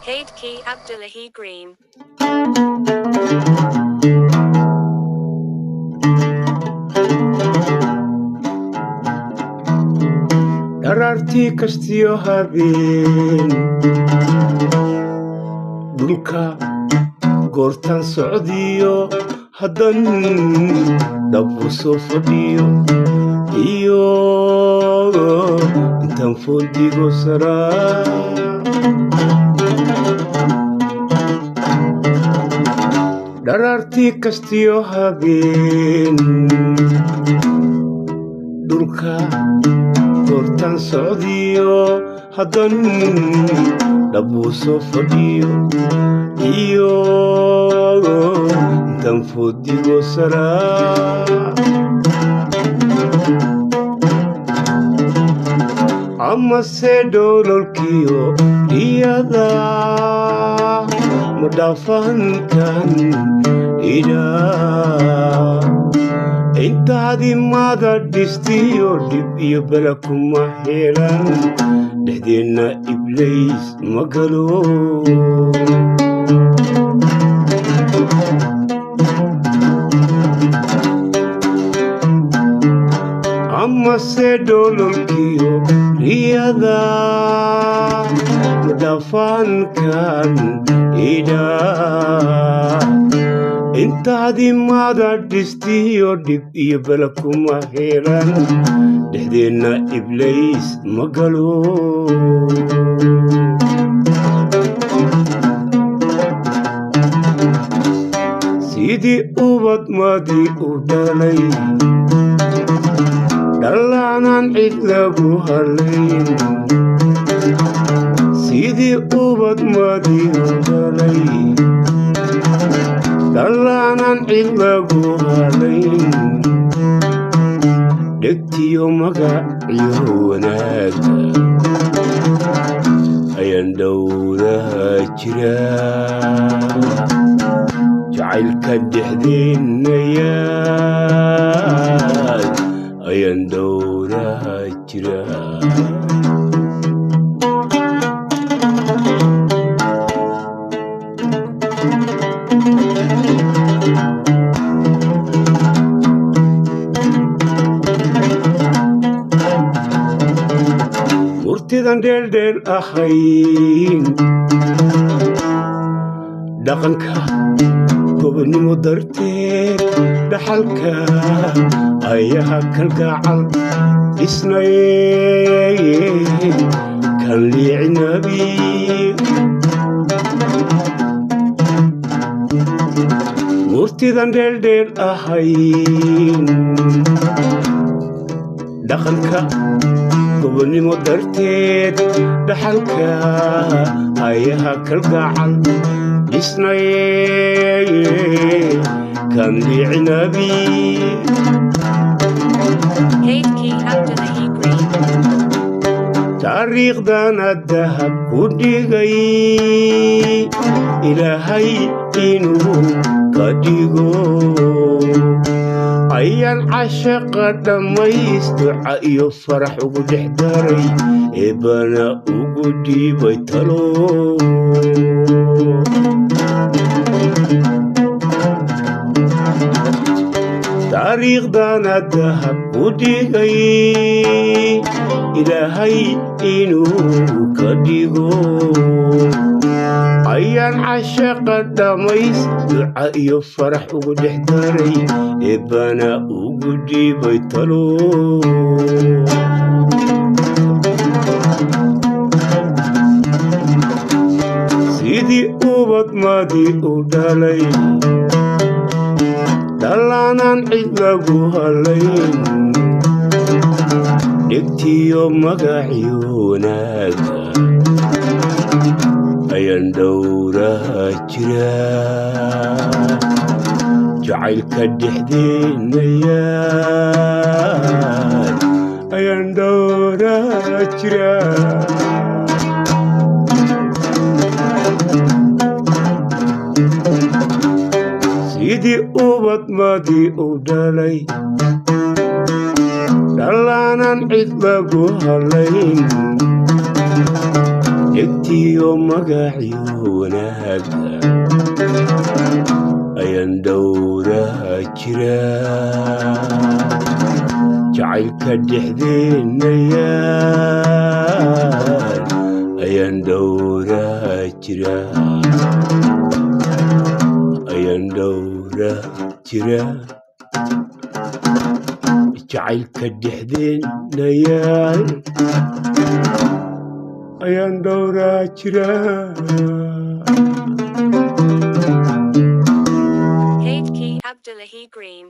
Kate Key Abdullahi Green. Darartii kastiyo habeen dhulka goortan socdiyo haddan dhabu soo fadhiyo iyo intaan foodigo saraa darartii kastiyo habeen dhulka goortan socdiyo haddan dhabu soo fadhiyo iyo intaan foodigo saraa amase dhololkiyo iyada madhafankan idhaa intaadii mada dhistiyo dhib iyo bala kuma helan dhexdeenna iblays ma galo amase dhololkiyo riyada madhafankan idhaa intaadii mada dhistiyo dhib iyo bala kuma helan dhexdeenna iblays ma galo sidii ubad madii u dhalay dhallaanan cid lagu halayn sidii ubad madii u dhalay dhallaanan cid lagu halayn dhegtiyo magaciyo wanaaga ayaan dhowraha jira jacaylka dhexdeennayaad ayaan dhowraha jira murtidan dheeldheel ahayn dhaqanka gobonnimo darteed dhaxalka ayaha kalgacal dhisnay kan liicinabi murtidan dheeldheel ahayn dhaqanka gobonnimo darteed dhaxalka ayaha kalgacal dhisnay kan liicinabi Kate Key Abdullahi Green. taariikhdana dahab ku dhigay ilaahay inuu ka dhigo ayaan cashaqa dhammays duca iyo farax ugu dhex daray eebbana ugu dhiibay talo taariikhdana dahab ku dhigay ilaahay inuu ka dhigo ayaan cashaqa dhammays duca iyo farax ugu dhex daray eebbana ugu dhiibay talo sidii ubad madii u dhalay dhallaanan cid lagu halayn dhegtiyo magaciyo wanaaga ayaan dhowraha jira jacaylka dhexdeennayaad ayaan dhowraha jira sidii ubad madii u dhalay dhallaanan cid lagu halayn iyo magacyo wanaaga ayaan dhowraa jira jacaylka dhexdeenayaan ayaan dhowraa jira ayaan dhowraa jira jacaylka dhexdeenayaan ayaan dhowraa jira Kate Key Abdullahi Green.